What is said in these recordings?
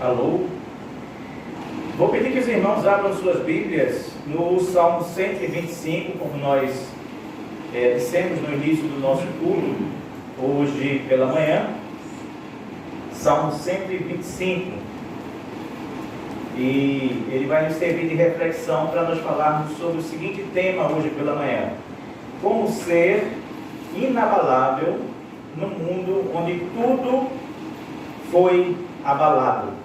Alô? Vou pedir que os irmãos abram suas Bíblias no Salmo 125, como nós dissemos no início do nosso culto, hoje pela manhã. Salmo 125. E ele vai nos servir de reflexão para nós falarmos sobre o seguinte tema hoje pela manhã: como ser inabalável no mundo onde tudo foi abalado.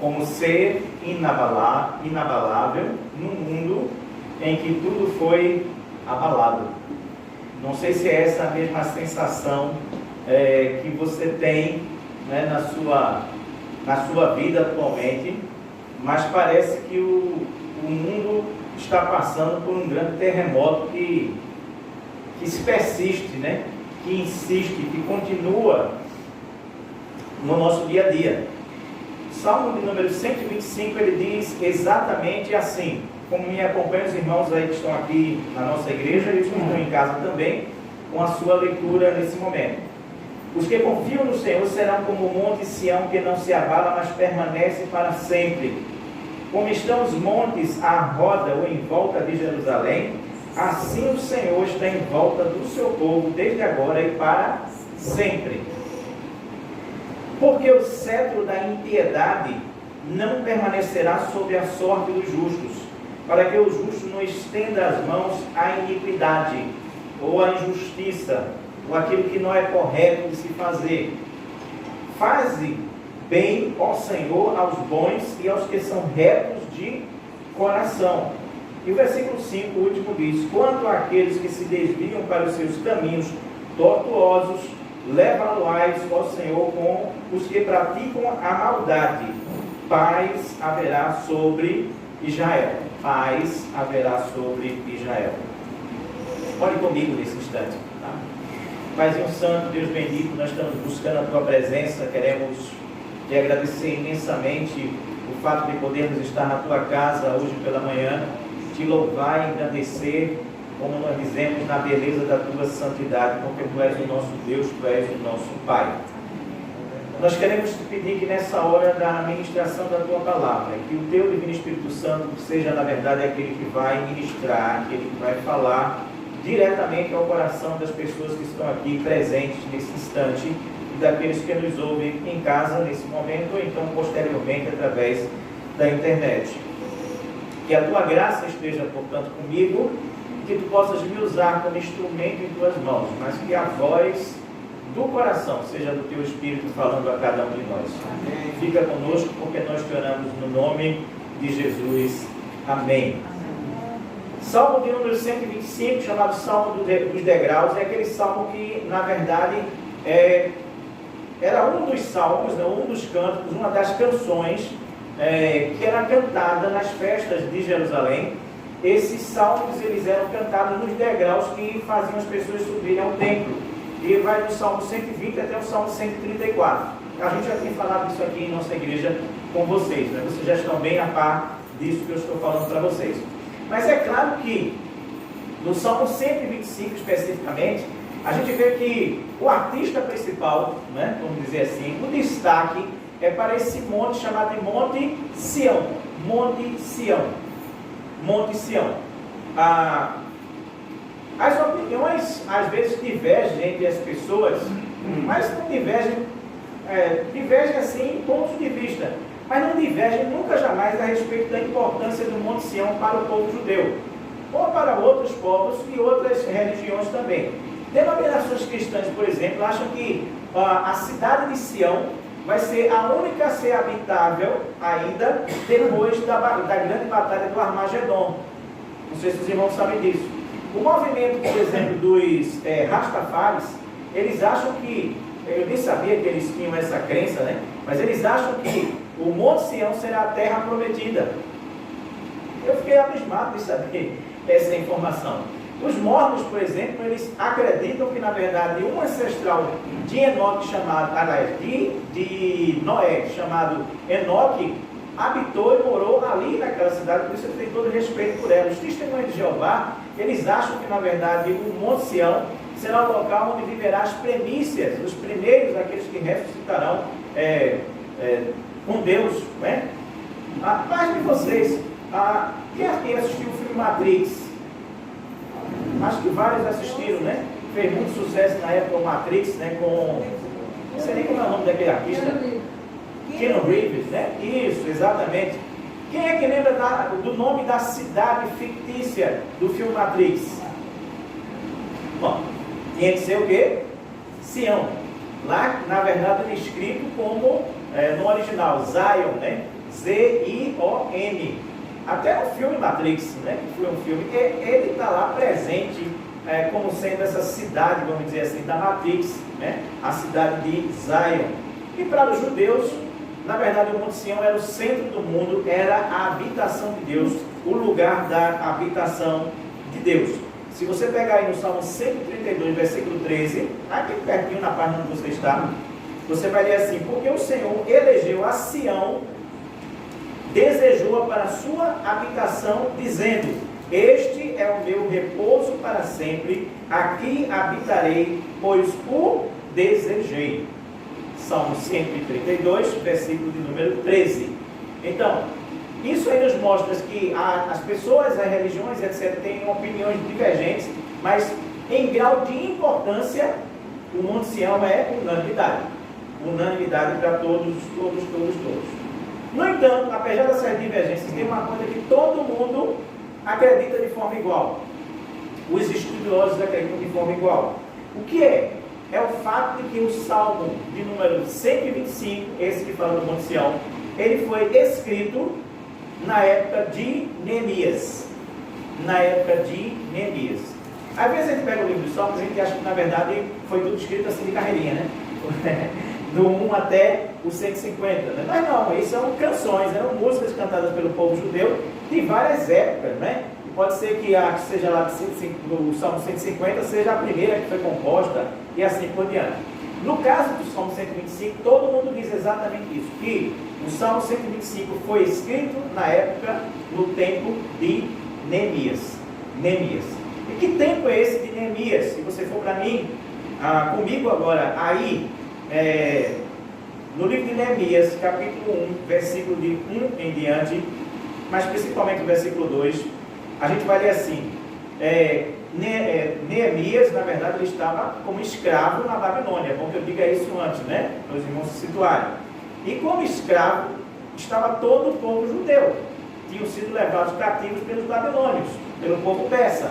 Como ser inabalável no mundo em que tudo foi abalado. Não sei se é essa a mesma sensação que você tem, né, na sua vida atualmente, mas parece que o mundo está passando por um grande terremoto que se persiste, né? Que insiste, que continua no nosso dia a dia. Salmo de número 125, ele diz exatamente assim, como me acompanham os irmãos aí que estão aqui na nossa igreja e os que estão em casa também, com a sua leitura nesse momento. Os que confiam no Senhor serão como o monte Sião, que não se abala, mas permanece para sempre. Como estão os montes à roda ou em volta de Jerusalém, assim o Senhor está em volta do seu povo, desde agora e para sempre. Porque o cetro da impiedade não permanecerá sobre a sorte dos justos, para que o justo não estenda as mãos à iniquidade, ou à injustiça, ou aquilo que não é correto de se fazer. Faze bem, ó Senhor, aos bons e aos que são retos de coração. E o versículo 5, o último, diz: quanto àqueles que se desviam para os seus caminhos tortuosos, leva-los, ó Senhor, com os que praticam a maldade. Paz haverá sobre Israel. Paz haverá sobre Israel. Ore comigo nesse instante. Tá? Paizinho Santo, Deus bendito, nós estamos buscando a Tua presença, queremos Te agradecer imensamente o fato de podermos estar na Tua casa hoje pela manhã, Te louvar e engrandecer, como nós dizemos, na beleza da Tua santidade, porque Tu és o nosso Deus, Tu és o nosso Pai. Nós queremos Te pedir que nessa hora da ministração da Tua palavra, que o Teu Divino Espírito Santo seja, na verdade, aquele que vai ministrar, aquele que vai falar diretamente ao coração das pessoas que estão aqui presentes nesse instante e daqueles que nos ouvem em casa nesse momento ou então posteriormente através da internet. Que a Tua graça esteja, portanto, comigo, que Tu possas me usar como instrumento em Tuas mãos, mas que a voz do coração seja do Teu Espírito falando a cada um de nós. Amém. Fica conosco, porque nós te oramos no nome de Jesus. Amém. Salmo de número 125, chamado Salmo dos Degraus, é aquele salmo que, na verdade, era um dos salmos, né, um dos cânticos, uma das canções que era cantada nas festas de Jerusalém. Esses salmos, eles eram cantados nos degraus que faziam as pessoas subirem ao templo. E vai do Salmo 120 até o Salmo 134. A gente já tem falado isso aqui em nossa igreja com vocês, né? Vocês já estão bem a par disso que eu estou falando para vocês. Mas é claro que no Salmo 125 especificamente, a gente vê que o artista principal, né, vamos dizer assim, o destaque é para esse monte chamado de Monte Sião. Monte Sião. Monte Sião. As opiniões às vezes divergem entre as pessoas, mas não divergem, divergem assim em pontos de vista, mas não divergem nunca jamais a respeito da importância do Monte Sião para o povo judeu, ou para outros povos e outras religiões também. Denominações cristãs, por exemplo, acham que a cidade de Sião vai ser a única a ser habitável ainda depois da grande batalha do Armagedon. Não sei se os irmãos sabem disso. O movimento, por exemplo, dos Rastafaris, eles acham que, eu nem sabia que eles tinham essa crença, né? Mas eles acham que o Monte Sião será a terra prometida. Eu fiquei abismado de saber essa informação. Os mormons, por exemplo, eles acreditam que, na verdade, um ancestral de Enoque chamado, de Noé, chamado Enoque, habitou e morou ali naquela cidade, por isso ele tem todo respeito por ela. Os testemunhos de Jeová, eles acham que, na verdade, o Monte Sião será o local onde viverá as primícias, os primeiros, aqueles que ressuscitarão com Deus, né? Mais de vocês, quem aqui assistiu o filme Matrix? Acho que vários assistiram, né? Fez muito sucesso na época o Matrix, né? Com, não sei nem como é o nome daquele artista. Keanu Reeves, né? Isso, exatamente. Quem é que lembra do nome da cidade fictícia do filme Matrix? Bom, tinha que ser o quê? Sião. Lá, na verdade, ele é escrito como, no original, Zion, né? Z-I-O-N. Até no filme Matrix, né? Que foi um filme, ele está lá presente como sendo essa cidade, vamos dizer assim, da Matrix, né? A cidade de Zion. E para os judeus, na verdade, o Monte Sião era o centro do mundo, era a habitação de Deus, o lugar da habitação de Deus. Se você pegar aí no Salmo 132, versículo 13, aqui pertinho na página onde você está, você vai ler assim: porque o Senhor elegeu a Sião, desejou-a para a sua habitação, dizendo: este é o meu repouso para sempre, aqui habitarei, pois o desejei. Salmo 132, versículo de número 13. Então, isso aí nos mostra que as pessoas, as religiões, etc., têm opiniões divergentes, mas em grau de importância, o Monte Sião é unanimidade. Unanimidade para todos. No entanto, apesar dessas divergências, tem uma coisa que todo mundo acredita de forma igual. Os estudiosos acreditam de forma igual. O que é? É o fato de que o Salmo de número 125, esse que fala do Monte Sião, ele foi escrito na época de Neemias. Na época de Neemias. Às vezes a gente pega o livro dos Salmos e a gente acha que na verdade foi tudo escrito assim de carreirinha, né? Do 1 até o 150, né? Mas não, isso são canções, eram músicas cantadas pelo povo judeu de várias épocas, né? Pode ser que seja lá do Salmo 150 seja a primeira que foi composta e assim por diante. No caso do Salmo 125, todo mundo diz exatamente isso, que o Salmo 125 foi escrito na época, no tempo de Neemias. E que tempo é esse de Neemias? Se você for para mim, comigo agora, aí, no livro de Neemias, capítulo 1, versículo de 1 em diante, mas principalmente o versículo 2, a gente vai ler assim: Neemias, na verdade, ele estava como escravo na Babilônia. É bom que eu diga isso antes, né? Para os irmãos se situarem. E como escravo, estava todo o povo judeu. Tinham sido levados cativos pelos babilônios, pelo povo persa.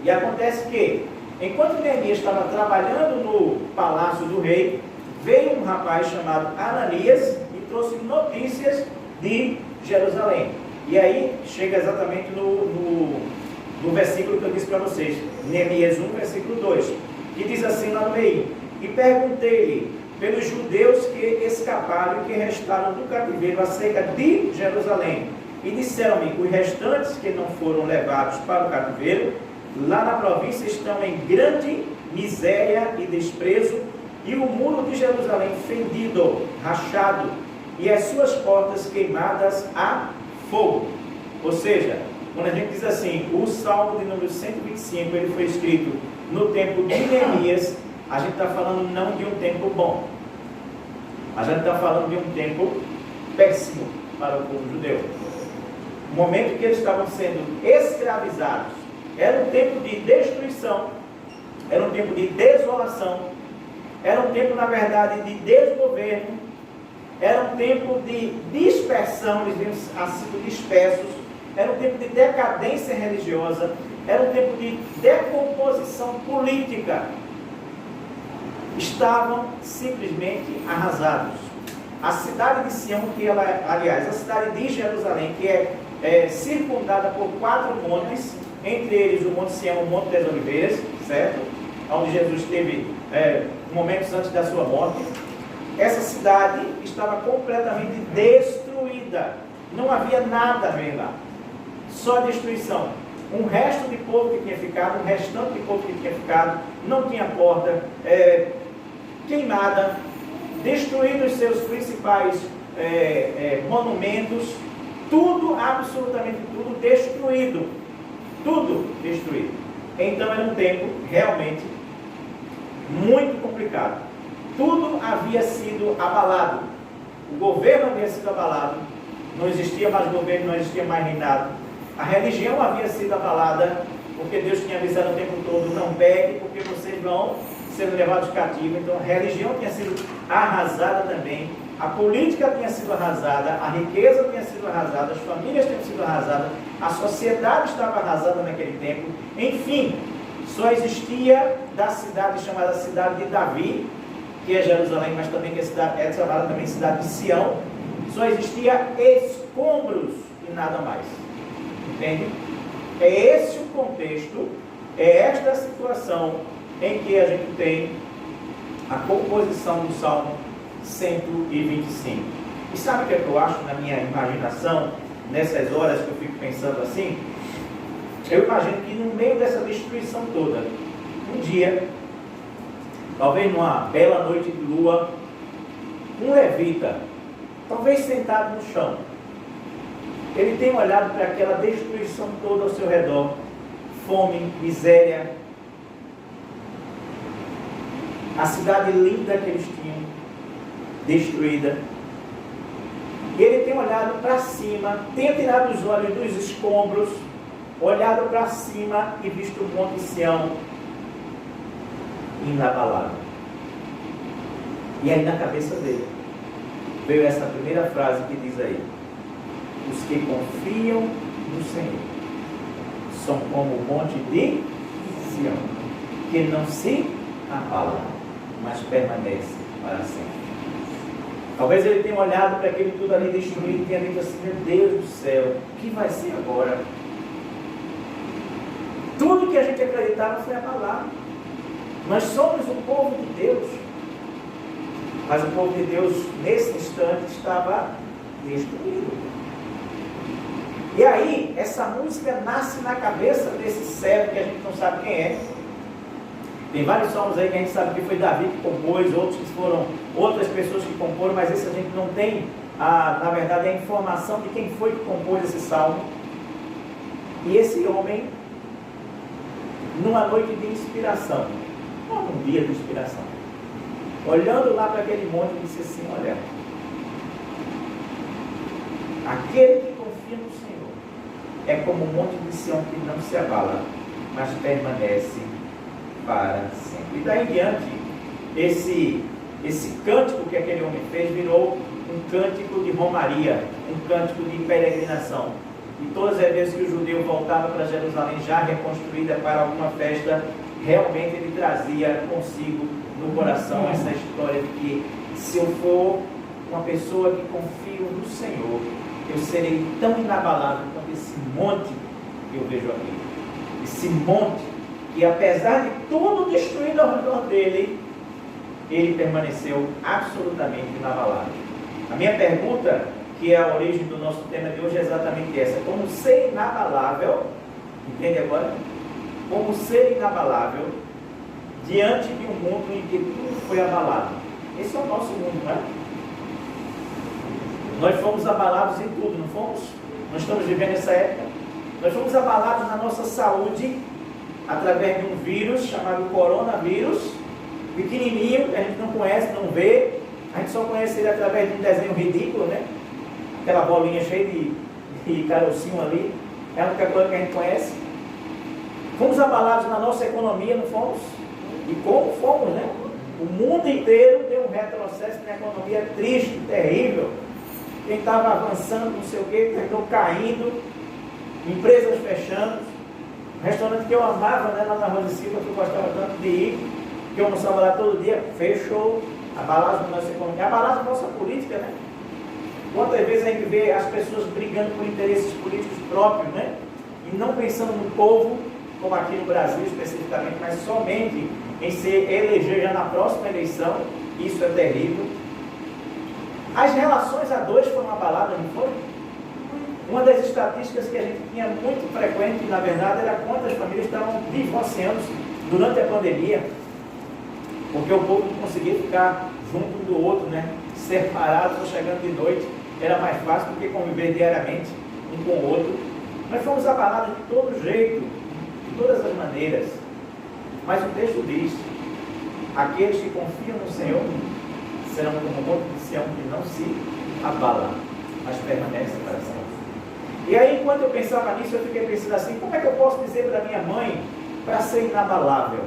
E acontece que, enquanto Neemias estava trabalhando no palácio do rei, veio um rapaz chamado Ananias e trouxe notícias de Jerusalém. E aí, chega exatamente no versículo que eu disse para vocês, Neemias 1, versículo 2, que diz assim lá no meio: e perguntei-lhe pelos judeus que escaparam e que restaram do cativeiro acerca de Jerusalém, e disseram-me: os restantes que não foram levados para o cativeiro, lá na província estão em grande miséria e desprezo, e o muro de Jerusalém fendido, rachado, e as suas portas queimadas a fogo. Ou seja, quando a gente diz assim, o Salmo de número 125, ele foi escrito no tempo de Neemias, a gente está falando não de um tempo bom, a gente está falando de um tempo péssimo para o povo judeu. O momento que eles estavam sendo escravizados, era um tempo de destruição, era um tempo de desolação, era um tempo, na verdade, de desgoverno, era um tempo de dispersão, eles vinham sido dispersos, era um tempo de decadência religiosa, era um tempo de decomposição política. Estavam simplesmente arrasados. A cidade de Sião, aliás, a cidade de Jerusalém, que é circundada por 4 montes, entre eles o Monte Sião, o Monte das Oliveiras, certo? Onde Jesus esteve momentos antes da sua morte. Essa cidade estava completamente destruída. Não havia nada a ver lá. Só destruição. Um resto de povo que tinha ficado, um restante de povo que tinha ficado, não tinha porta, queimada, destruídos seus principais monumentos, tudo, absolutamente tudo destruído. Tudo destruído. Então era um tempo realmente muito complicado. Tudo havia sido abalado. O governo havia sido abalado, não existia mais governo, não existia mais reinado. A religião havia sido abalada, porque Deus tinha avisado o tempo todo: não pegue, porque vocês vão ser levados cativos. Então a religião tinha sido arrasada também, a política tinha sido arrasada, a riqueza tinha sido arrasada, as famílias tinham sido arrasadas, a sociedade estava arrasada naquele tempo. Enfim, só existia da cidade chamada cidade de Davi, que é Jerusalém, mas também que é chamada também cidade de Sião, só existia escombros e nada mais. Entende? É esse o contexto, é esta a situação em que a gente tem a composição do Salmo 125. E sabe o que eu acho na minha imaginação, nessas horas que eu fico pensando assim? Eu imagino que no meio dessa destruição toda, um dia, talvez numa bela noite de lua, um levita, talvez sentado no chão, ele tem olhado para aquela destruição toda ao seu redor, fome, miséria, a cidade linda que eles tinham, destruída. E ele tem olhado para cima, tem tirado os olhos dos escombros, olhado para cima e visto o Monte Sião inabalável. E aí na cabeça dele veio essa primeira frase que diz aí: os que confiam no Senhor são como o monte de Sião, que não se abala, mas permanece para sempre. Talvez ele tenha olhado para aquele tudo ali destruído e tenha dito assim: meu Deus do céu, o que vai ser agora? Tudo que a gente acreditava foi abalado. Nós somos o povo de Deus, mas o povo de Deus nesse instante estava destruído. E aí essa música nasce na cabeça desse servo que a gente não sabe quem é. Tem vários salmos aí que a gente sabe que foi Davi que compôs, outros que foram outras pessoas que comporam, mas esse a gente não tem, na verdade, a informação de quem foi que compôs esse salmo. E esse homem, numa noite de inspiração, não num dia de inspiração, olhando lá para aquele monte, disse assim: olha, aquele que confia no Senhor é como o monte de Sião que não se abala, mas permanece para sempre. E daí em diante, esse cântico que aquele homem fez virou um cântico de romaria, um cântico de peregrinação. E todas as vezes que o judeu voltava para Jerusalém já reconstruída para alguma festa, realmente ele trazia consigo no coração essa história de que se eu for uma pessoa que confio no Senhor, eu serei tão inabalável quanto esse monte que eu vejo aqui. Esse monte que, apesar de tudo destruído ao redor dele, ele permaneceu absolutamente inabalável. A minha pergunta, que é a origem do nosso tema de hoje, é exatamente essa: como ser inabalável, entende agora? Como ser inabalável diante de um mundo em que tudo foi abalado. Esse é o nosso mundo, não é? Nós fomos abalados em tudo, não fomos? Nós estamos vivendo essa época. Nós fomos abalados na nossa saúde através de um vírus chamado coronavírus, pequenininho, que a gente não conhece, não vê. A gente só conhece ele através de um desenho ridículo, né? Aquela bolinha cheia de carocinho ali, é a única coisa que a gente conhece. Fomos abalados na nossa economia, não fomos? E como fomos, né? O mundo inteiro deu um retrocesso na economia triste, terrível. Quem estava avançando, não sei o que, terminou caindo, empresas fechando. Um restaurante que eu amava, né, lá na Rua de Silva, que eu gostava tanto de ir, que eu almoçava lá todo dia, fechou. Abalados na nossa economia, abalados na nossa política, né? Quantas vezes a gente vê as pessoas brigando por interesses políticos próprios, né? E não pensando no povo, como aqui no Brasil especificamente, mas somente em se eleger já na próxima eleição. Isso é terrível. As relações a dois foram abaladas, não foi? Uma das estatísticas que a gente tinha muito frequente, na verdade, era quantas famílias estavam divorciando-se durante a pandemia, porque o povo não conseguia ficar junto um do outro, né? Separados ou chegando de noite, era mais fácil do que conviver diariamente um com o outro. Nós fomos abalados de todo jeito, de todas as maneiras, mas o texto diz: aqueles que confiam no Senhor serão como o monte de Sião que não se abala, mas permanece para sempre. E aí, enquanto eu pensava nisso, eu fiquei pensando assim, como é que eu posso dizer para minha mãe para ser inabalável?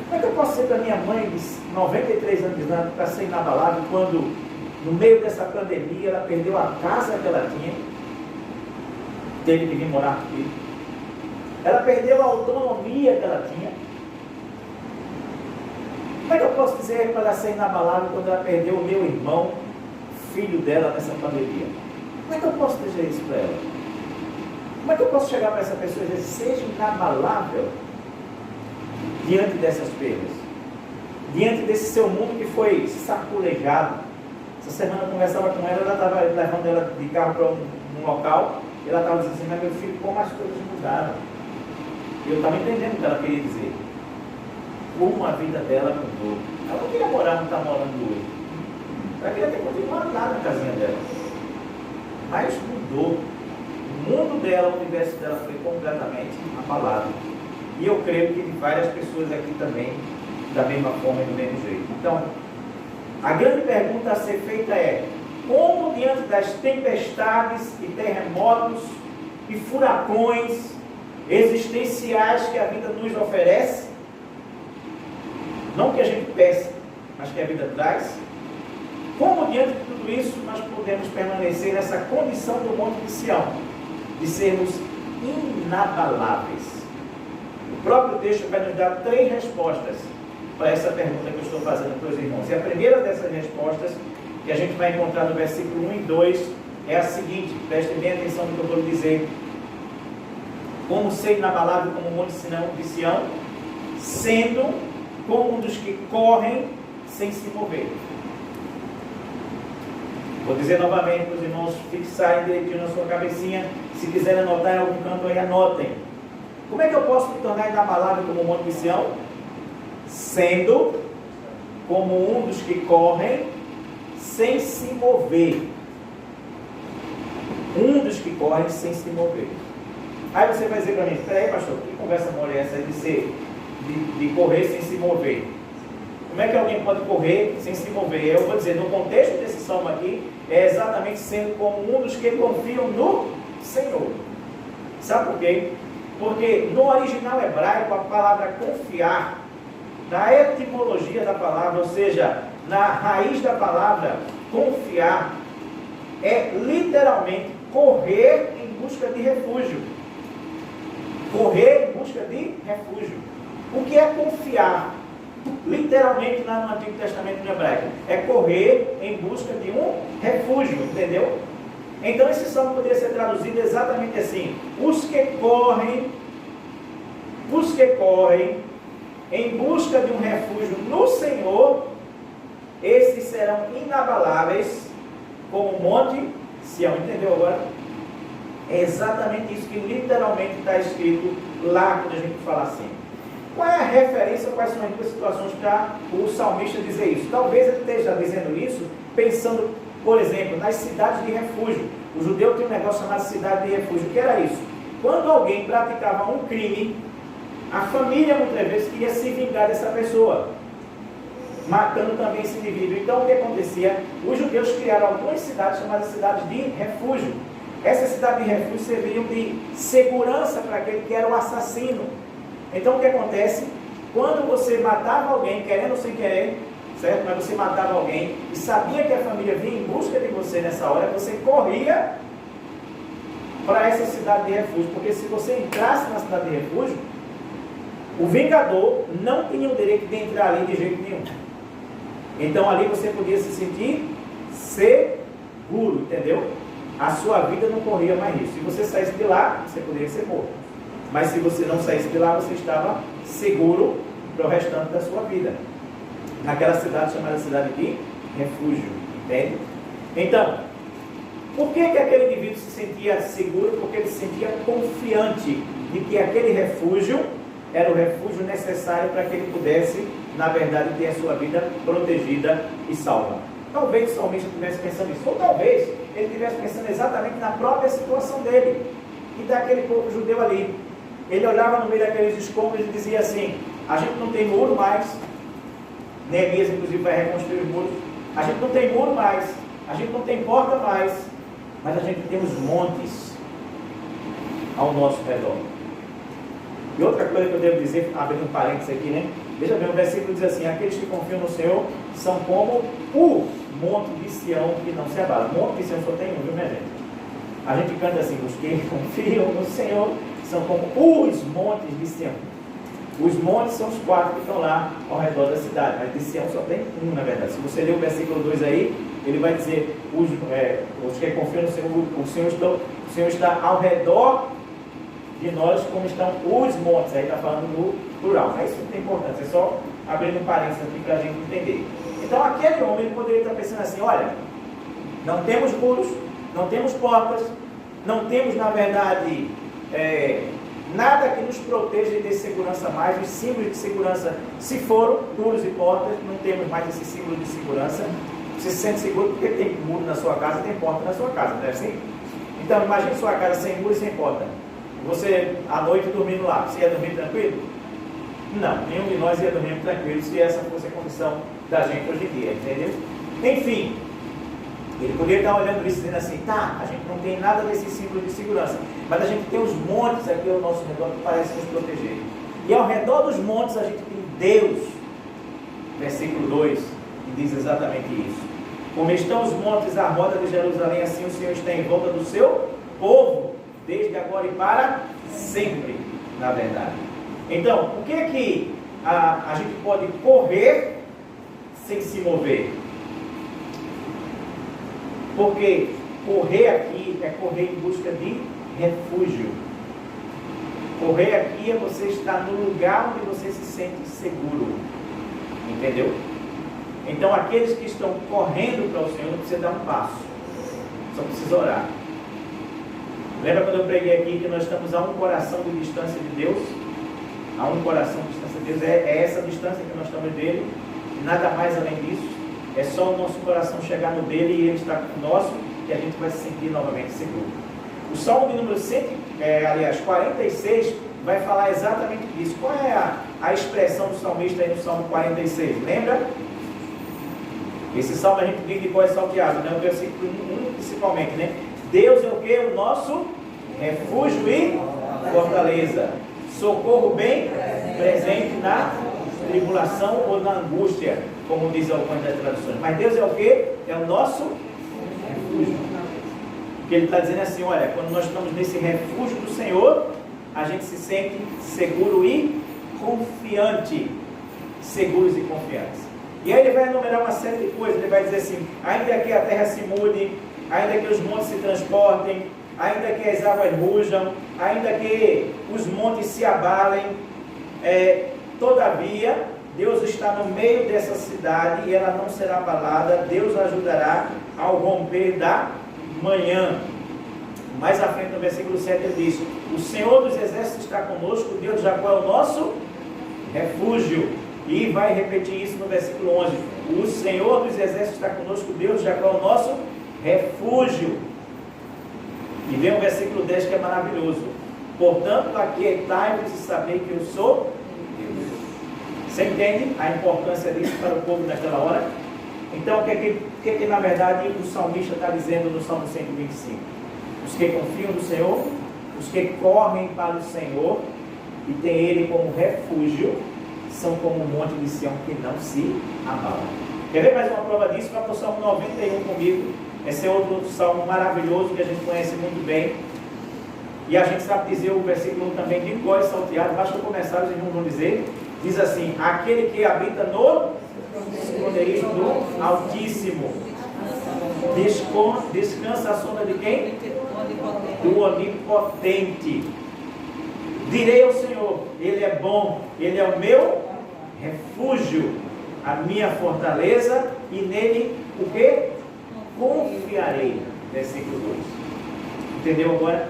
Como é que eu posso dizer para minha mãe de 93 anos de idade para ser inabalável quando, no meio dessa pandemia, ela perdeu a casa que ela tinha, teve que vir morar aqui, ela perdeu a autonomia que ela tinha? Como é que eu posso dizer para ela ser inabalável quando ela perdeu o meu irmão, filho dela, nessa pandemia? Como é que eu posso dizer isso para ela? Como é que eu posso chegar para essa pessoa e dizer, seja inabalável diante dessas perdas? Diante desse seu mundo que foi saculejado. Essa semana eu conversava com ela, ela estava levando ela de carro para um local, e ela estava dizendo assim, mas meu filho, como as coisas mudaram. E eu estava entendendo o que ela queria dizer. Como a vida dela mudou. Ela não queria morar onde está morando hoje. Ela queria ter continuado lá na casinha dela. Mas mudou. O mundo dela, o universo dela foi completamente abalado. E eu creio que de várias pessoas aqui também, da mesma forma e do mesmo jeito. Então, a grande pergunta a ser feita é, como diante das tempestades e terremotos e furacões existenciais que a vida nos oferece, não que a gente peça, mas que a vida traz, como diante de tudo isso nós podemos permanecer nessa condição do Monte de Sião, de sermos inabaláveis? O próprio texto vai nos dar 3 respostas para essa pergunta que eu estou fazendo para os irmãos. E a primeira dessas respostas, que a gente vai encontrar no versículo 1 e 2, é a seguinte, prestem bem atenção no que eu vou lhe dizer. Como ser inabalável como o Monte de Sião, sendo como um dos que correm sem se mover. Vou dizer novamente para os irmãos fixarem direitinho na sua cabecinha. Se quiserem anotar em algum canto aí, anotem. Como é que eu posso me tornar inabalável como o Monte de Sião? Sendo como um dos que correm sem se mover. Um dos que correm sem se mover. Aí você vai dizer para mim, peraí pastor, que conversa mole é essa de correr sem se mover? Como é que alguém pode correr sem se mover? Eu vou dizer, no contexto desse salmo aqui, é exatamente sendo como um dos que confiam no Senhor. Sabe por quê? Porque no original hebraico, a palavra confiar, na etimologia da palavra, ou seja, na raiz da palavra confiar, é literalmente correr em busca de refúgio. Correr em busca de refúgio. O que é confiar? Literalmente lá no Antigo Testamento no hebraico, é correr em busca de um refúgio, entendeu? Então esse salmo poderia ser traduzido exatamente assim: os que correm em busca de um refúgio no Senhor, esses serão inabaláveis como o Monte Sião. Entendeu agora? É exatamente isso que literalmente está escrito lá quando a gente fala assim. Qual é a referência, quais são as duas situações para o salmista dizer isso? Talvez ele esteja dizendo isso pensando, por exemplo, nas cidades de refúgio. O judeu tem um negócio chamado cidade de refúgio. O que era isso? Quando alguém praticava um crime, a família muitas vezes queria se vingar dessa pessoa, matando também esse indivíduo. Então o que acontecia? Os judeus criaram algumas cidades chamadas cidades de refúgio. Essas cidades de refúgio serviam de segurança para aquele que era o assassino. Então o que acontece? Quando você matava alguém, querendo ou sem querer, certo? Mas você matava alguém e sabia que a família vinha em busca de você nessa hora, você corria para essa cidade de refúgio, porque se você entrasse na cidade de refúgio, o vingador não tinha o direito de entrar ali de jeito nenhum. Então ali você podia se sentir seguro, entendeu? A sua vida não corria mais risco. Se você saísse de lá, você poderia ser morto. Mas se você não saísse de lá, você estava seguro para o restante da sua vida. Naquela cidade chamada cidade de refúgio, entende? Então, por que aquele indivíduo se sentia seguro? Porque ele se sentia confiante de que aquele refúgio era o refúgio necessário para que ele pudesse, na verdade, ter a sua vida protegida e salva. Talvez o salmista estivesse pensando isso, ou talvez ele estivesse pensando exatamente na própria situação dele e daquele povo judeu ali. Ele olhava no meio daqueles escombros e dizia assim: a gente não tem muro mais, Neemias, inclusive, vai reconstruir os muros. A gente não tem muro mais, a gente não tem porta mais, mas a gente tem os montes ao nosso redor. E outra coisa que eu devo dizer, abrindo um parênteses aqui, né? Veja bem, o versículo diz assim: aqueles que confiam no Senhor são como o monte de Sião que não se abala. Monte de Sião só tem um, viu, minha gente? A gente canta assim: os que confiam no Senhor são como os montes de Sião. Os montes são os 4 que estão lá ao redor da cidade, mas de Sião só tem um, na verdade. Se você ler o versículo 2 aí, ele vai dizer: os que confiam no Senhor, o Senhor está ao redor de nós, como estão os montes. Aí está falando no plural, mas isso não tem importância, é só abrindo um parênteses aqui para a gente entender. Então aquele homem, ele poderia estar pensando assim: olha, não temos muros, não temos portas, não temos, na verdade, nada que nos proteja e dê segurança mais. Os símbolos de segurança se foram, muros e portas, não temos mais esse símbolo de segurança. Você se sente seguro porque tem muro na sua casa, tem porta na sua casa, não é assim? Então imagine sua casa sem muro e sem porta. Você, à noite, dormindo lá, você ia dormir tranquilo? Não, nenhum de nós ia dormir tranquilo se essa fosse a condição da gente hoje em dia, entendeu? Enfim, ele poderia estar olhando isso e dizendo assim: tá, a gente não tem nada desse símbolo de segurança, mas a gente tem os montes aqui ao nosso redor que parecem nos proteger. E ao redor dos montes a gente tem Deus. Versículo 2, que diz exatamente isso: como estão os montes à roda de Jerusalém, assim o Senhor está em volta do seu povo, desde agora e para sempre, na verdade. Então, o que é que a gente pode correr sem se mover? Porque correr aqui é correr em busca de refúgio. Correr aqui é você estar no lugar onde você se sente seguro. Entendeu? Então aqueles que estão correndo para o Senhor não precisam dar um passo, só precisa orar. Lembra quando eu preguei aqui que nós estamos a um coração de distância de Deus? A um coração de distância de Deus, é essa distância que nós estamos dele, e nada mais além disso. É só o nosso coração chegar no dele e ele estar conosco, que a gente vai se sentir novamente seguro. O Salmo de número 46 vai falar exatamente disso. Qual é a expressão do salmista aí no Salmo 46? Lembra? Esse salmo a gente diz de cor salteado, né? O versículo 1 principalmente, né? Deus é o que? O nosso refúgio e fortaleza. Socorro bem presente na tribulação ou na angústia, como diz algumas das traduções. Mas Deus é o que? É o nosso refúgio. Porque ele está dizendo assim: olha, quando nós estamos nesse refúgio do Senhor, a gente se sente seguro e confiante. Seguros e confiantes. E aí ele vai enumerar uma série de coisas. Ele vai dizer assim: ainda que a terra se mude, ainda que os montes se transportem, ainda que as águas rujam, ainda que os montes se abalem, todavia, Deus está no meio dessa cidade e ela não será abalada. Deus a ajudará ao romper da manhã. Mais à frente no versículo 7 ele diz: o Senhor dos exércitos está conosco, Deus de Jacó é o nosso refúgio. E vai repetir isso no versículo 11: o Senhor dos exércitos está conosco, Deus de Jacó é o nosso refúgio. E vem o versículo 10 que é maravilhoso: portanto, aquietai-vos e sabei que eu sou Deus. Você entende a importância disso para o povo naquela hora? Então, o que na verdade o salmista está dizendo no Salmo 125? Os que confiam no Senhor, os que correm para o Senhor e têm Ele como refúgio, são como um monte de Sião que não se abala. Quer ver mais uma prova disso? Vai para o Salmo 91 comigo. Esse é outro salmo maravilhoso que a gente conhece muito bem. E a gente sabe dizer o versículo também de cor salteado. Basta começar, os irmãos vão dizer. Diz assim: aquele que habita no esconderijo do Altíssimo descansa à sombra de quem? Do Onipotente. Direi ao Senhor: Ele é bom, Ele é o meu refúgio, a minha fortaleza, e nele o que? Confiarei. Versículo 2. Entendeu agora?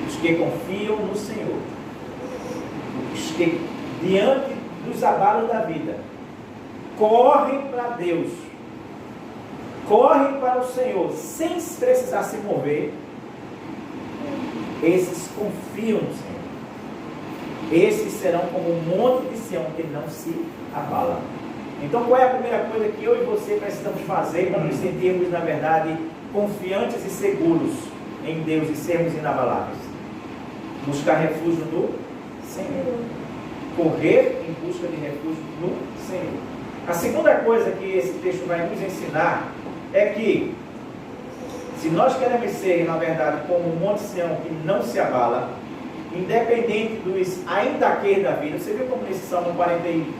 Os que confiam no Senhor, os que diante dos abalos da vida correm para Deus, correm para o Senhor sem precisar se mover, esses confiam no Senhor. Esses serão como um monte de Sião que não se abala. Então, qual é a primeira coisa que eu e você precisamos fazer para nos sentirmos, na verdade, confiantes e seguros em Deus e sermos inabaláveis? Buscar refúgio no Senhor. Correr em busca de refúgio no Senhor. A segunda coisa que esse texto vai nos ensinar é que, se nós queremos ser, na verdade, como um monte Sião que não se abala, independente dos ainda que da vida, você viu como nesse Salmo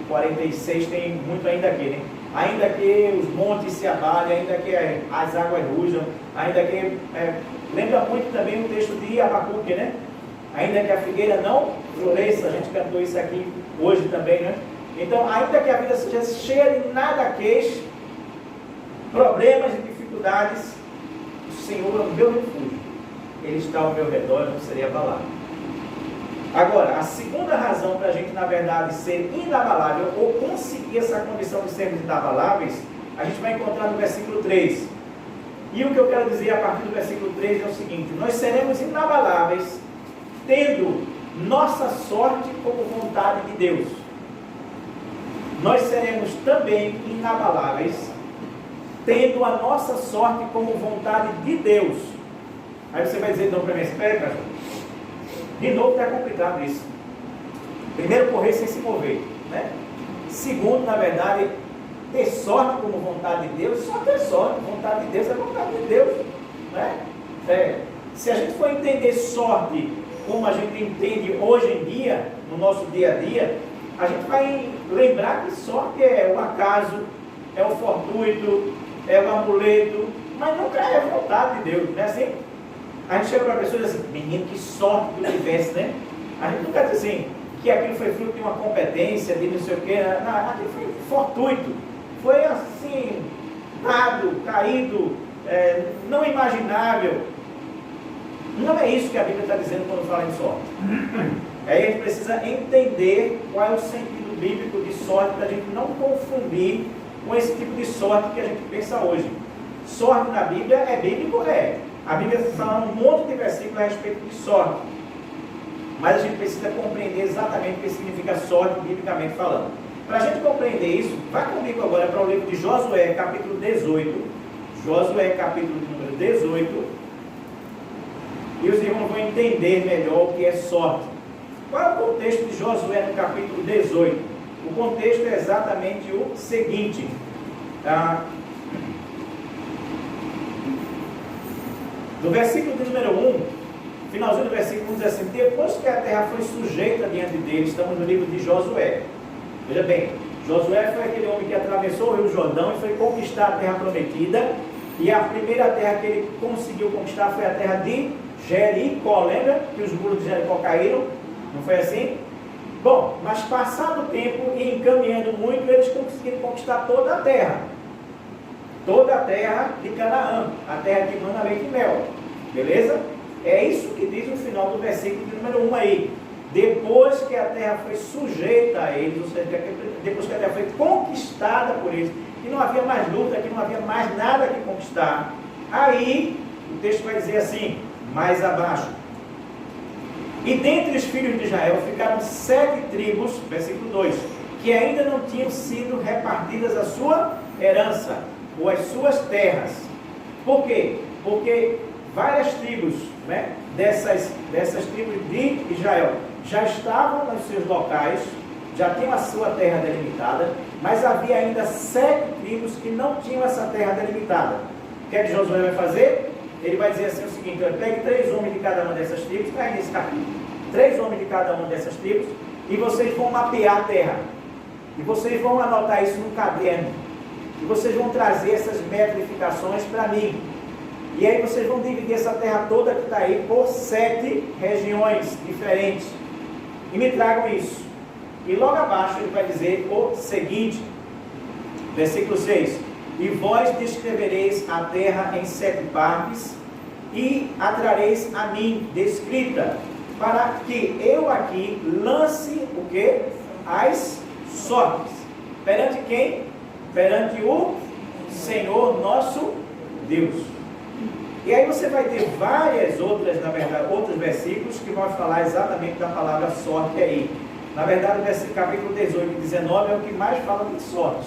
46 tem muito ainda que, né? Ainda que os montes se abalem, ainda que as águas rujam, ainda que... lembra muito também o texto de Abacuque, né? Ainda que a figueira não floresça, a gente cantou isso aqui hoje também, né? Então, ainda que a vida seja cheia de nada queixa, problemas e dificuldades, o Senhor é o meu refúgio. Ele está ao meu redor, eu não serei abalado. Agora, a segunda razão para a gente, na verdade, ser inabalável ou conseguir essa condição de sermos inabaláveis, a gente vai encontrar no versículo 3. E o que eu quero dizer a partir do versículo 3 é o seguinte: nós seremos inabaláveis tendo nossa sorte como vontade de Deus. Nós seremos também inabaláveis tendo a nossa sorte como vontade de Deus. Aí você vai dizer, não, para mim, espera, pastor. De novo está complicado isso. Primeiro, correr sem se mover, né? Segundo, na verdade, ter sorte como vontade de Deus, só ter sorte. Vontade de Deus é vontade de Deus, né? Se a gente for entender sorte como a gente entende hoje em dia, no nosso dia a dia, a gente vai lembrar que sorte é o acaso, é o fortuito, é o amuleto, mas nunca é vontade de Deus, não é assim? A gente chega para a pessoa e diz assim, menino, que sorte que tu tivesse, né? A gente nunca diz assim, que aquilo foi fruto de uma competência, de não sei o quê, não, aquilo foi fortuito, foi assim, dado, caído, não imaginável. Não é isso que a Bíblia está dizendo quando fala em sorte. Aí a gente precisa entender qual é o sentido bíblico de sorte, para a gente não confundir com esse tipo de sorte que a gente pensa hoje. Sorte na Bíblia é bíblico? É. A Bíblia fala um monte de versículos a respeito de sorte. Mas a gente precisa compreender exatamente o que significa sorte, biblicamente falando. Para a gente compreender isso, vá comigo agora para o livro de Josué, capítulo 18. Josué, capítulo número 18. E os irmãos vão entender melhor o que é sorte. Qual é o contexto de Josué no capítulo 18? O contexto é exatamente o seguinte. No versículo de número 1, finalzinho do versículo 1 diz assim: depois que a terra foi sujeita diante deles, estamos no livro de Josué. Veja bem, Josué foi aquele homem que atravessou o Rio Jordão e foi conquistar a terra prometida. E a primeira terra que ele conseguiu conquistar foi a terra de Jericó. Lembra que os muros de Jericó caíram? Não foi assim? Bom, mas passado o tempo e encaminhando muito, eles conseguiram conquistar toda a terra. Toda a terra de Canaã, a terra que mana leite e mel. Beleza? É isso que diz no final do versículo de número 1 aí. Depois que a terra foi sujeita a eles, ou seja, depois que a terra foi conquistada por eles, que não havia mais luta, que não havia mais nada que conquistar, aí o texto vai dizer assim, mais abaixo: e dentre os filhos de Israel ficaram 7 tribos, versículo 2, que ainda não tinham sido repartidas a sua herança, ou as suas terras. Por quê? Porque várias tribos, né, dessas tribos de Israel já estavam nos seus locais, já tinham a sua terra delimitada, mas havia ainda 7 tribos que não tinham essa terra delimitada. O que é que Josué vai fazer? Ele vai dizer assim o seguinte: pegue 3 homens de cada uma dessas tribos, está aí nesse capítulo, 3 homens de cada uma dessas tribos, e vocês vão mapear a terra, e vocês vão anotar isso no caderno, e vocês vão trazer essas metrificações para mim, e aí vocês vão dividir essa terra toda que está aí por 7 regiões diferentes, e me tragam isso. E logo abaixo ele vai dizer o seguinte, versículo 6: e vós descrevereis a terra em 7 partes, e a trareis a mim descrita, para que eu aqui lance o quê? As sortes. Perante quem? Perante o Senhor nosso Deus. E aí você vai ter várias outras, na verdade, outros versículos que vão falar exatamente da palavra sorte aí. Na verdade, o versículo, capítulo 18 e 19 é o que mais fala de sorte.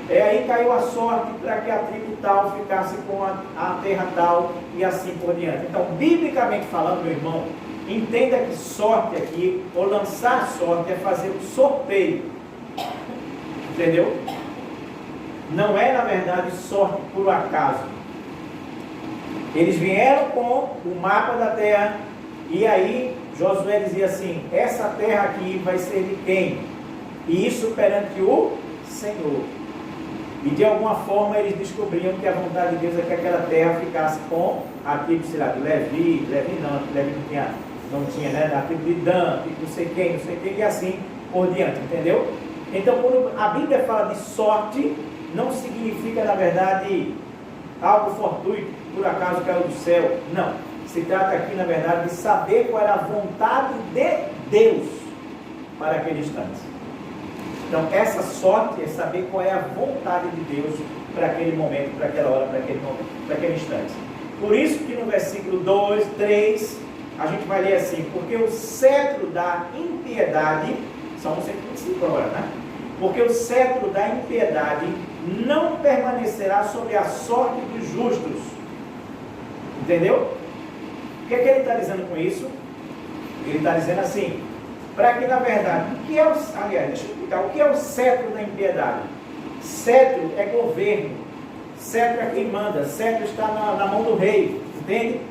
É aí caiu a sorte para que a tribo tal ficasse com a terra tal e assim por diante. Então, biblicamente falando, meu irmão, entenda que sorte aqui, ou lançar sorte, é fazer um sorteio. Entendeu? Não é, na verdade, sorte por acaso. Eles vieram com o mapa da terra e aí Josué dizia assim: essa terra aqui vai ser de quem? E isso perante o Senhor. E de alguma forma eles descobriam que a vontade de Deus é que aquela terra ficasse com a tribo, sei lá, de Levi não tinha, né? A tribo de Dan, não sei quem, e assim por diante, entendeu? Então, quando a Bíblia fala de sorte, não significa, na verdade, algo fortuito, por acaso caiu do céu. Não. Se trata aqui, na verdade, de saber qual era a vontade de Deus para aquele instante. Então, essa sorte é saber qual é a vontade de Deus para aquele momento, para aquela hora, para aquele momento, para aquele instante. Por isso que no versículo 2, 3, a gente vai ler assim: porque o cetro da impiedade, Salmo 125 agora, né? Porque o cetro da impiedade não permanecerá sobre a sorte dos justos. Entendeu? O que é que ele está dizendo com isso? Ele está dizendo assim, para que na verdade, deixa eu explicar, o que é o cetro da impiedade? Cetro é governo, cetro é quem manda, cetro está na mão do rei, entende?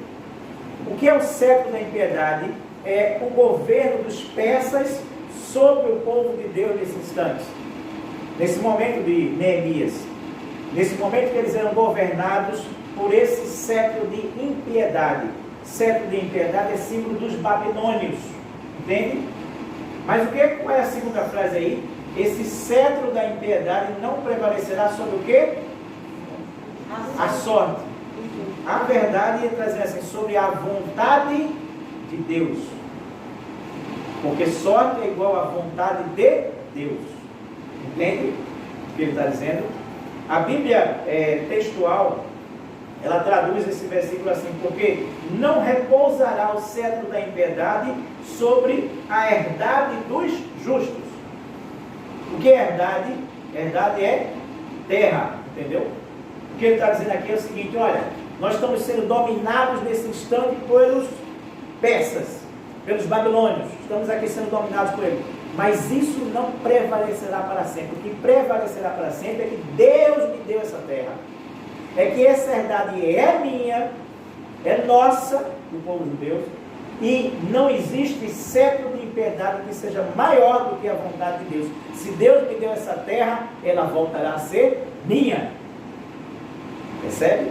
O que é o cetro da impiedade? É o governo dos persas sobre o povo de Deus nesse instante, nesse momento de Neemias, nesse momento que eles eram governados por esse cetro de impiedade. Cetro de impiedade é símbolo dos babilônios, entende? Mas qual é a segunda frase aí? Esse cetro da impiedade não prevalecerá sobre o quê? A sorte. A verdade ele está dizendo assim, sobre a vontade de Deus. Porque sorte é igual à vontade de Deus. Entende o que ele está dizendo? A Bíblia textual, ela traduz esse versículo assim: porque não repousará o cetro da impiedade sobre a herdade dos justos. O que é herdade? Herdade é terra, entendeu? O que ele está dizendo aqui é o seguinte: olha, nós estamos sendo dominados nesse instante pelos persas, pelos babilônios, estamos aqui sendo dominados por eles, mas isso não prevalecerá para sempre. O que prevalecerá para sempre é que Deus me deu essa terra, é que essa herdade é minha, é nossa, do povo de Deus, e não existe cetro de impiedade que seja maior do que a vontade de Deus. Se Deus me deu essa terra, ela voltará a ser minha. Percebe?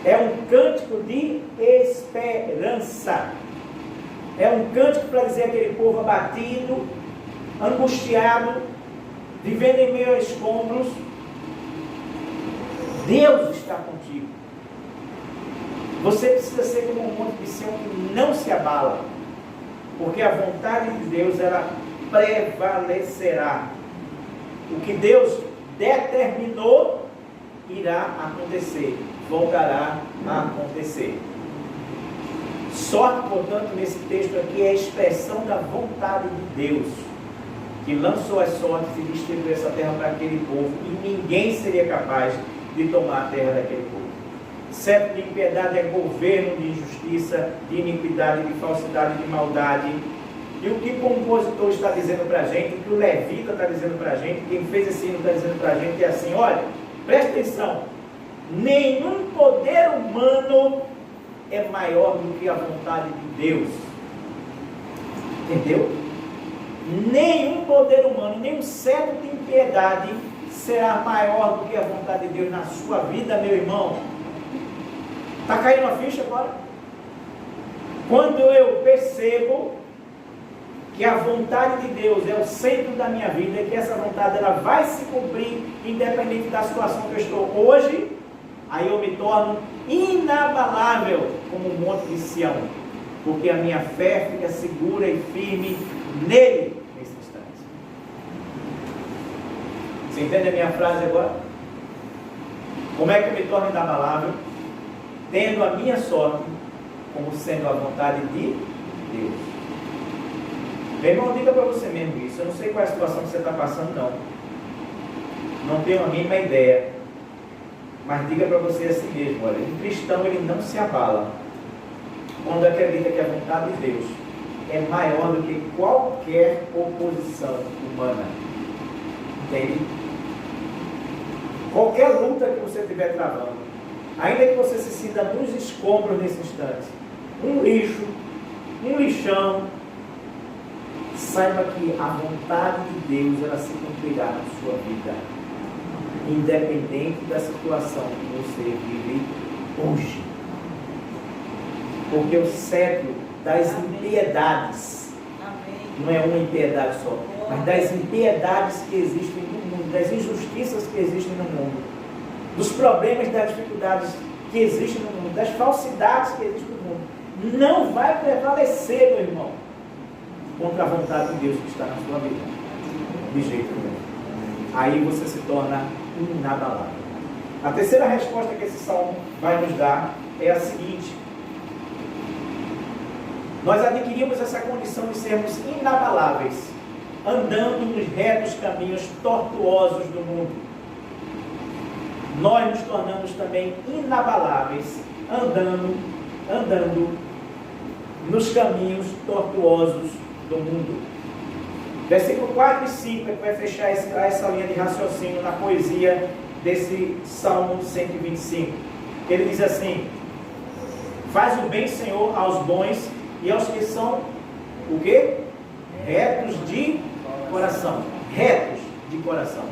É um cântico de esperança. É um cântico para dizer aquele povo abatido, angustiado, vivendo em meio a escombros: Deus está contigo. Você precisa ser como um monte de Sião que não se abala, porque a vontade de Deus, ela prevalecerá. O que Deus determinou irá acontecer, voltará a acontecer. Sorte, portanto, nesse texto aqui é a expressão da vontade de Deus, que lançou as sortes e distribuiu essa terra para aquele povo, e ninguém seria capaz de tomar a terra daquele povo. Cetro de impiedade é governo de injustiça, de iniquidade, de falsidade, de maldade. E o que o compositor está dizendo para a gente, o que o levita está dizendo para a gente, quem fez esse hino está dizendo para a gente, é assim: olha, presta atenção, nenhum poder humano é maior do que a vontade de Deus. Entendeu? Nenhum poder humano, nenhum cetro de impiedade será maior do que a vontade de Deus na sua vida, meu irmão. Está caindo a ficha agora? Quando eu percebo que a vontade de Deus é o centro da minha vida, e que essa vontade ela vai se cumprir independente da situação que eu estou hoje, aí eu me torno inabalável como um monte de Sião, porque a minha fé fica segura e firme nele nesse instante. Você entende a minha frase agora? Como é que eu me torno inabalável? Tendo a minha sorte como sendo a vontade de Deus. Meu irmão, diga para você mesmo isso. Eu não sei qual é a situação que você está passando, não. Não tenho a mínima ideia. Mas diga para você assim mesmo, olha, um cristão ele não se abala quando acredita que a vontade de Deus é maior do que qualquer oposição humana. Entende? Qualquer luta que você estiver travando, ainda que você se sinta nos escombros nesse instante, um lixo, um lixão, saiba que a vontade de Deus ela se cumprirá na sua vida, independente da situação que você vive hoje. Porque o cetro das impiedades, não é uma impiedade só, mas das impiedades que existem no mundo, das injustiças que existem no mundo, dos problemas, das dificuldades que existem no mundo, das falsidades que existem no mundo, não vai prevalecer, meu irmão, contra a vontade de Deus que está na sua vida. De jeito nenhum. Aí você se torna inabalável. A terceira resposta que esse salmo vai nos dar é a seguinte: nós adquirimos essa condição de sermos inabaláveis, andando nos retos caminhos tortuosos do mundo. Nós nos tornamos também inabaláveis, andando nos caminhos tortuosos do mundo. Versículo 4 e 5 é que vai fechar essa linha de raciocínio na poesia desse Salmo 125. Ele diz assim: faz o bem, Senhor, aos bons e aos que são, o quê? Retos de coração. Retos de coração.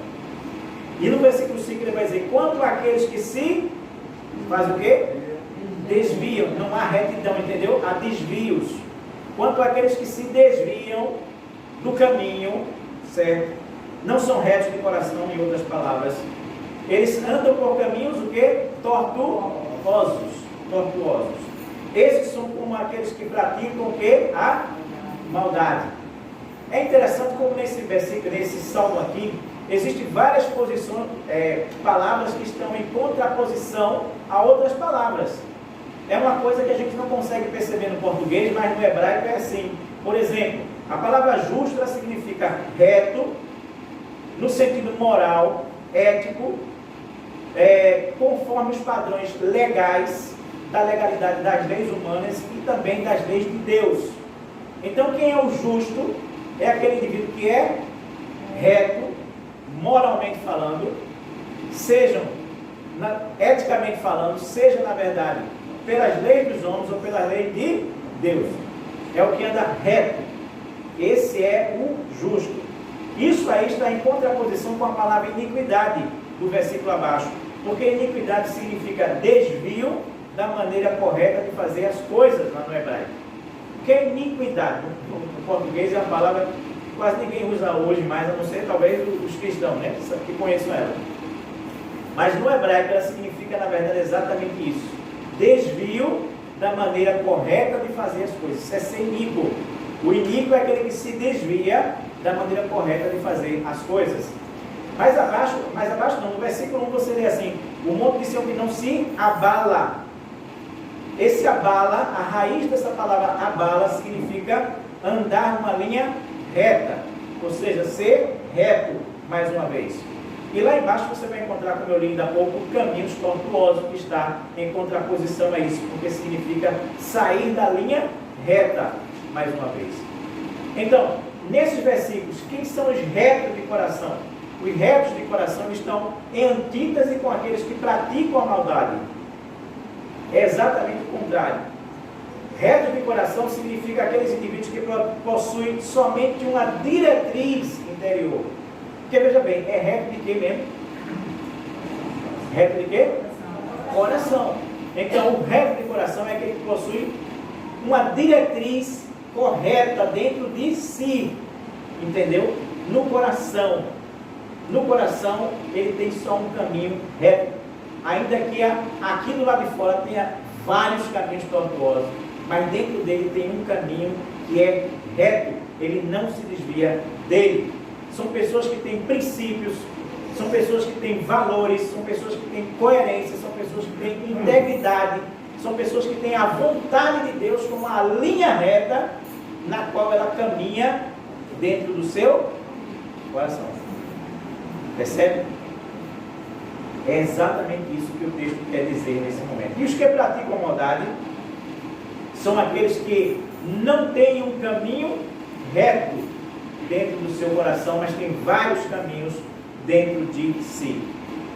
E no versículo 5 ele vai dizer: quanto àqueles que se faz o quê? Desviam. Não há retidão, entendeu? Há desvios. Quanto àqueles que se desviam do caminho, certo? Não são retos de coração, em outras palavras. Eles andam por caminhos o quê? Tortuosos. Esses são como aqueles que praticam o quê? A maldade. É interessante como nesse versículo, nesse salmo aqui, existem várias posições, palavras que estão em contraposição a outras palavras. É uma coisa que a gente não consegue perceber no português, mas no hebraico é assim. Por exemplo, a palavra justo ela significa reto, no sentido moral, ético, conforme os padrões legais da legalidade das leis humanas e também das leis de Deus. Então, quem é o justo é aquele indivíduo que é reto, moralmente falando, eticamente falando, seja na verdade pelas leis dos homens ou pelas leis de Deus. É o que anda reto. Esse é o justo. Isso aí está em contraposição com a palavra iniquidade do versículo abaixo, porque iniquidade significa desvio da maneira correta de fazer as coisas lá no hebraico. O que é iniquidade? No português é uma palavra que quase ninguém usa hoje mais, a não ser talvez os cristãos, né, que conheçam ela. Mas no hebraico ela significa, na verdade, exatamente isso: desvio da maneira correta de fazer as coisas. Isso é ser iníquo. O iníquo é aquele que se desvia da maneira correta de fazer as coisas. Mais abaixo não, no versículo 1 você lê assim: o monte de Sião que não se abala. Esse abala, a raiz dessa palavra abala significa andar numa linha reta, ou seja, ser reto, mais uma vez. E lá embaixo você vai encontrar, como eu li ainda há pouco, caminhos tortuosos, que está em contraposição a isso, porque significa sair da linha reta, mais uma vez. Então, nesses versículos, quem são os retos de coração? Os retos de coração estão em antítese com aqueles que praticam a maldade. É exatamente o contrário. Reto de coração significa aqueles indivíduos que possuem somente uma diretriz interior. Porque veja bem, é reto de quê mesmo? Reto de quê? Coração. Então, o reto de coração é aquele que possui uma diretriz correta dentro de si. Entendeu? No coração. No coração, ele tem só um caminho reto. Ainda que aqui do lado de fora tenha vários caminhos tortuosos, mas dentro dele tem um caminho que é reto. Ele não se desvia dele. São pessoas que têm princípios, são pessoas que têm valores, são pessoas que têm coerência, são pessoas que têm integridade, são pessoas que têm a vontade de Deus como uma linha reta na qual ela caminha dentro do seu coração. Percebe? É exatamente isso que o texto quer dizer nesse momento. E os que praticam a maldade são aqueles que não têm um caminho reto dentro do seu coração, mas tem vários caminhos dentro de si.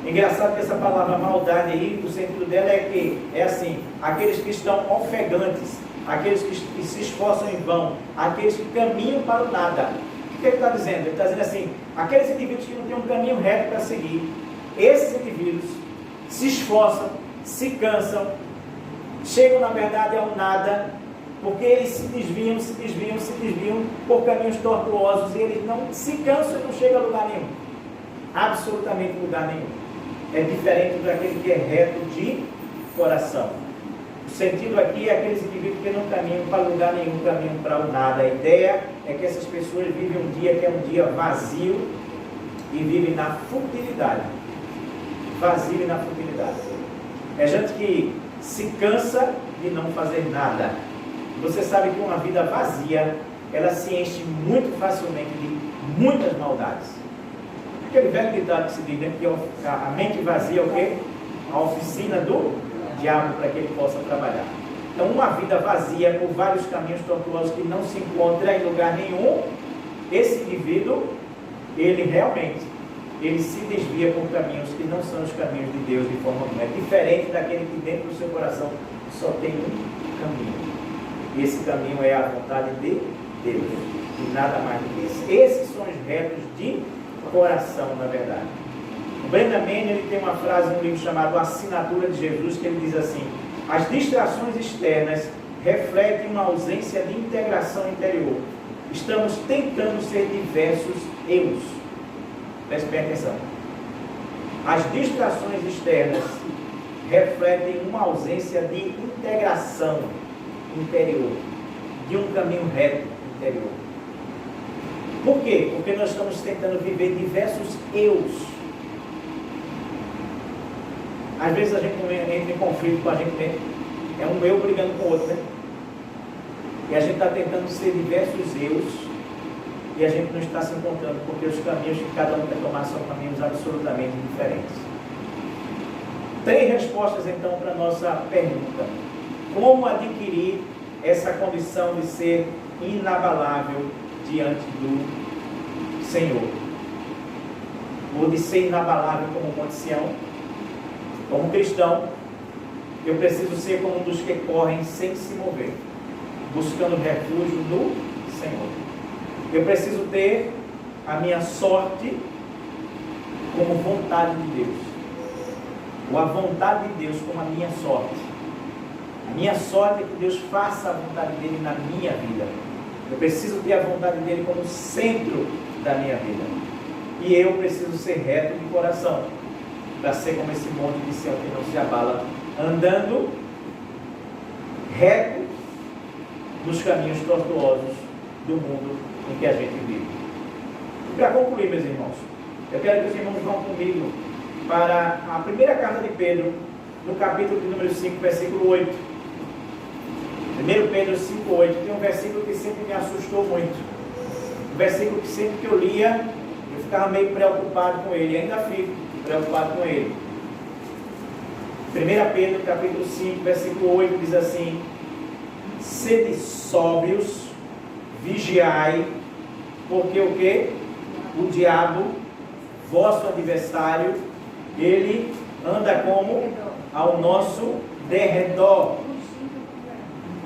É engraçado que essa palavra maldade aí, o sentido dela é que, é assim, aqueles que estão ofegantes, aqueles que se esforçam em vão, aqueles que caminham para o nada. O que ele está dizendo? Ele está dizendo assim, aqueles indivíduos que não têm um caminho reto para seguir, esses indivíduos se esforçam, se cansam, chegam na verdade ao nada, porque eles se desviam por caminhos tortuosos e eles não se cansam e não chegam a lugar nenhum. Absolutamente lugar nenhum. É diferente daquele que é reto de coração. O sentido aqui é aqueles indivíduos que não caminham para lugar nenhum, caminham para o nada. A ideia é que essas pessoas vivem um dia que é um dia vazio e vivem na futilidade. Vazio e na futilidade. É gente que se cansa de não fazer nada. Você sabe que uma vida vazia, ela se enche muito facilmente de muitas maldades. Aquele velho ditado que se diz, né, que a mente vazia é o quê? A oficina do diabo para que ele possa trabalhar. Então, uma vida vazia por vários caminhos tortuosos que não se encontra em lugar nenhum, esse indivíduo, ele realmente, ele se desvia por caminhos que não são os caminhos de Deus de forma alguma. É diferente daquele que dentro do seu coração só tem um caminho. E esse caminho é a vontade de Deus, e nada mais do que esse. Esses são os retos de coração, na verdade. O Brennan Manning, ele tem uma frase no livro chamado Assinatura de Jesus, que ele diz assim: as distrações externas refletem uma ausência de integração interior. Estamos tentando ser diversos eus. Preste bem atenção. As distrações externas refletem uma ausência de integração interior, de um caminho reto interior. Por quê? Porque nós estamos tentando viver diversos eus. Às vezes a gente entra em conflito com a gente mesmo. É um eu brigando com o outro, né? E a gente está tentando ser diversos eus e a gente não está se encontrando, porque os caminhos que cada um quer tomar são caminhos absolutamente diferentes. 3 respostas então para a nossa pergunta. Como adquirir essa condição de ser inabalável diante do Senhor? Ou de ser inabalável como Monte Sião? Como cristão, eu preciso ser como um dos que correm sem se mover, buscando refúgio no Senhor. Eu preciso ter a minha sorte como vontade de Deus, ou a vontade de Deus como a minha sorte. A minha sorte é que Deus faça a vontade dele na minha vida. Eu preciso ter a vontade dele como centro da minha vida. E eu preciso ser reto de coração, para ser como esse monte de Sião que não se abala, andando reto nos caminhos tortuosos do mundo em que a gente vive. E para concluir, meus irmãos, eu quero que os irmãos vão comigo para a primeira carta de Pedro, no capítulo de número 5, versículo 8. 1 Pedro 5,8, tem um versículo que sempre me assustou muito. Um versículo que sempre que eu lia, eu ficava meio preocupado com ele, e ainda fico preocupado com ele. 1 Pedro capítulo 5, versículo 8 diz assim: sede sóbrios, vigiai, porque o que? O diabo, vosso adversário, ele anda como? Ao nosso derredor,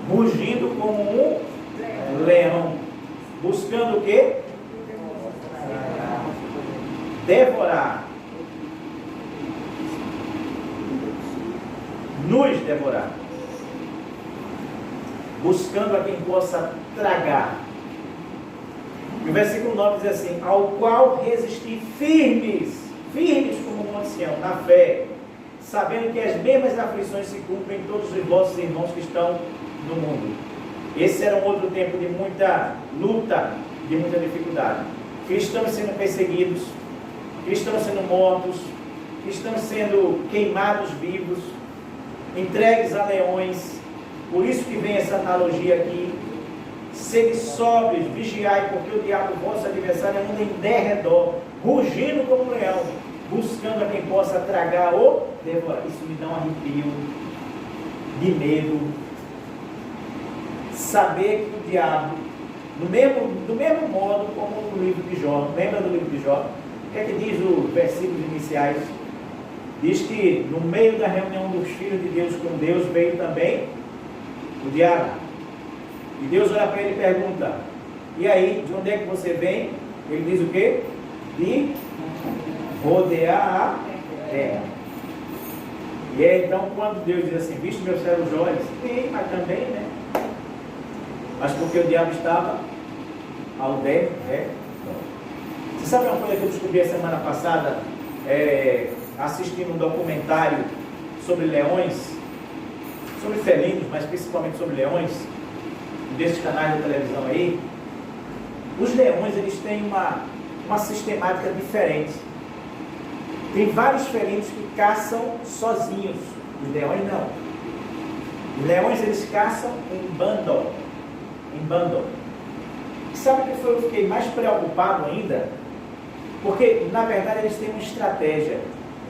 rugindo como um leão, buscando o que? Devorar. Nos devorar. Buscando a quem possa tragar. E o versículo 9 diz assim: ao qual resistir firmes como um ancião, na fé, sabendo que as mesmas aflições se cumprem em todos os vossos irmãos que estão no mundo. Esse era um outro tempo de muita luta, de muita dificuldade. Cristãos sendo perseguidos, que estão sendo mortos, que estão sendo queimados vivos, entregues a leões. Por isso que vem essa analogia aqui. Sede sóbrios, vigiai, porque o diabo, vosso adversário, anda em derredor, rugindo como um leão, buscando a quem possa tragar ou devorar. Isso me dá um arrepio de medo. Saber que o diabo, do mesmo modo como no livro de Jó, lembra do livro de Jó? O que é que diz os versículos iniciais? Diz que no meio da reunião dos filhos de Deus com Deus veio também o diabo. E Deus olha para ele e pergunta: e aí, de onde é que você vem? Ele diz o quê? De rodear a terra. E é então quando Deus diz assim: viste meus servos Jó? Ele diz: sim, mas também, né? Mas porque o diabo estava ao derredor. Você sabe uma coisa que eu descobri a semana passada, assistindo um documentário sobre leões, sobre felinos, mas principalmente sobre leões, desses canais de televisão aí? Os leões, eles têm uma sistemática diferente. Tem vários felinos que caçam sozinhos. Os leões não. Os leões, eles caçam em bando. E sabe o que foi? Eu fiquei mais preocupado ainda, porque na verdade eles têm uma estratégia.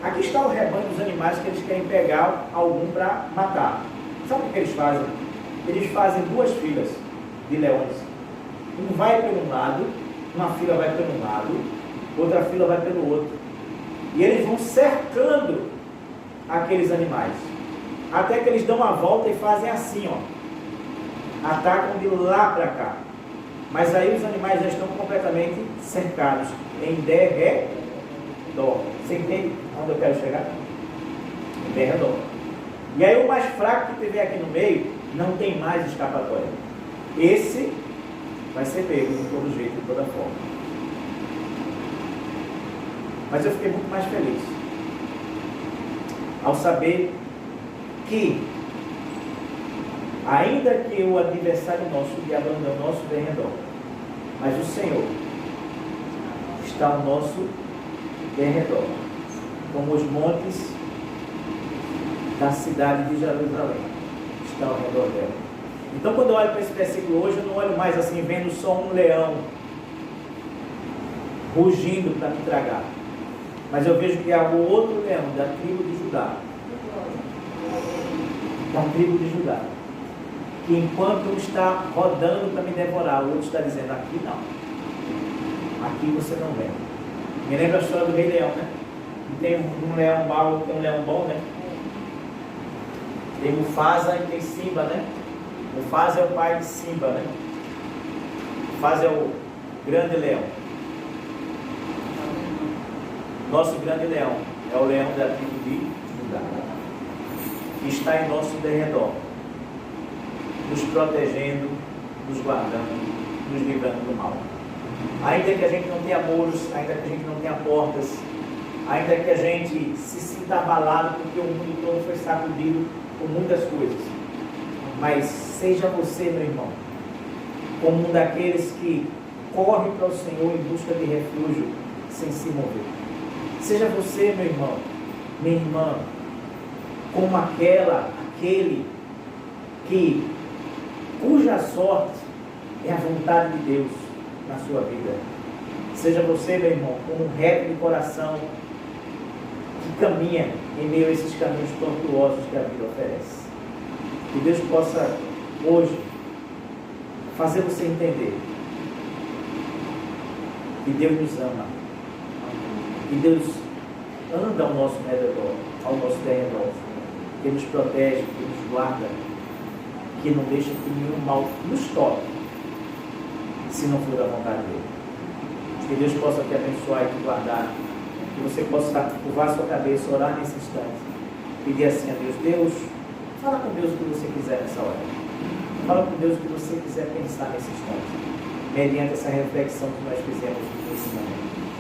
Aqui está o rebanho dos animais que eles querem pegar algum para matar. Sabe o que eles fazem? Eles fazem duas filas de leões. Um vai pelo lado, uma fila vai pelo lado, outra fila vai pelo outro. E eles vão cercando aqueles animais, até que eles dão uma volta e fazem assim, ó. Atacam de lá para cá. Mas aí os animais já estão completamente cercados, em derredor. Você entende onde eu quero chegar? Em derredor. E aí o mais fraco que tiver aqui no meio, não tem mais escapatória. Esse vai ser pego de todo jeito, de toda forma. Mas eu fiquei muito mais feliz ao saber que, ainda que o adversário nosso, o diabo anda ao nosso derredor, mas o Senhor está ao nosso derredor, como os montes da cidade de Jerusalém estão ao redor dela. Então, quando eu olho para esse versículo hoje, eu não olho mais assim, vendo só um leão rugindo para me tragar, mas eu vejo que há um outro leão da tribo de Judá, que enquanto um está rodando para me devorar, o outro está dizendo: aqui não, aqui você não vem. Me lembra a história do Rei Leão, né? Tem um leão mau, tem um leão bom, né? Tem Mufasa e tem Simba, né? Mufasa é o pai de Simba, né? Mufasa é o grande leão. Nosso grande leão é o leão da tribo de Judá, que está em nosso derredor, nos protegendo, nos guardando, nos livrando do mal. Ainda que a gente não tenha muros, ainda que a gente não tenha portas, ainda que a gente se sinta abalado porque o mundo todo foi sacudido por muitas coisas, mas seja você, meu irmão, como um daqueles que corre para o Senhor em busca de refúgio sem se mover. Seja você, meu irmão, minha irmã, como aquele cuja sorte é a vontade de Deus na sua vida. Seja você, meu irmão, como um reto de coração que caminha em meio a esses caminhos tortuosos que a vida oferece. Que Deus possa hoje fazer você entender que Deus nos ama, que Deus anda ao nosso redor, que nos protege, que nos guarda, que não deixa que nenhum mal nos toque, se não for da vontade dele. Que Deus possa te abençoar e te guardar, que você possa curvar sua cabeça, orar nesse instante, pedir assim a Deus: Deus, fala com Deus o que você quiser nessa hora, fala com Deus o que você quiser pensar nesse instante, mediante essa reflexão que nós fizemos nesse momento.